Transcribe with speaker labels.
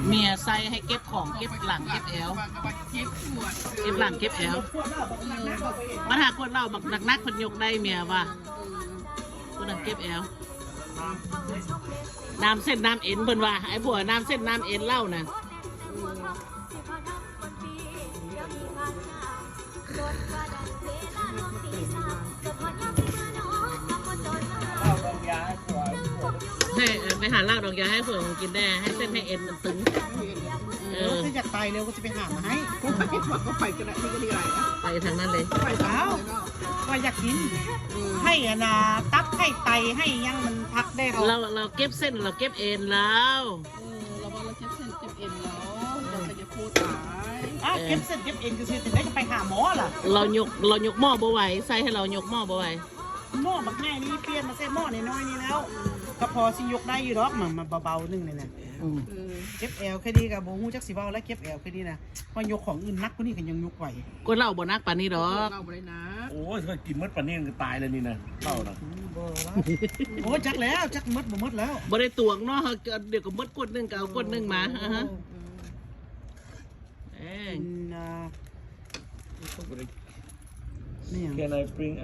Speaker 1: เมียใส่ให้เก็บของเก็บหลังเก็บแอลเก็บหลังเก็บแอลมาหาคนเราบักนักๆคนยกได้เมียว่าคนนั้นเก็บแอลน้ำเส้นน้ำเอ็นเพิ่นว่าไอ้ผัวน้ำเส้นน้ำเอ็นเล่าน่ะให้ไปหาเหล้าดองยาให้ผัวมันกินได้ให้เส้นให้เอ็นมันตึง
Speaker 2: ถ้าอยากตายเร็วก็จะไปหามาให้ก็ไปกันนี่ก็ดีไร
Speaker 1: ไปทางนั้นเลย
Speaker 2: ไปแล้วว่าอยากกินให้อะนะตับให้ไตให้ยังมันพักได้
Speaker 1: เราเก็บเส้นเราเก็บเอ็นแล้ว
Speaker 3: เราว่าเราเก็บเส้นเก็บเอ็นแล้วเราไปจะพูดหลาย
Speaker 2: เก็บเส้นเก็บเอ็นก็คือถึงได้จะไปหาหมอล่ะ
Speaker 1: เรายกหม้อบ่ไหวใส่ให้เรายกหม้อบ่ไหว
Speaker 2: หม้อบักแง่นี่เปลี่ยนมาใส่หม้อน้อยๆนี่แล้วก็พอสิยกได้อยู่ดอกมันเบาๆนึงเลยนะเก็บแอลแค่นี้กับโบหูจักสิเบาแล้วเก็บแอลแค่นี้นะพอยกของอื่นนักกว่านี้ก็ยังยกไหว
Speaker 1: ก็เล่าบ่นักป่านนี้ดอก
Speaker 3: เล่าบ่ได้นะ
Speaker 4: โอ้ยถ้ากินมดปลาเนี่ยก็ตายเลยนี่นะเล่านะ
Speaker 2: โอ้จักแล้วจักมดบ่มดแล้ว
Speaker 1: บ่ได้ตวงเนาะเดี๋ยวก็มดกดนึงก็เอากดนึงมา
Speaker 4: Can I bring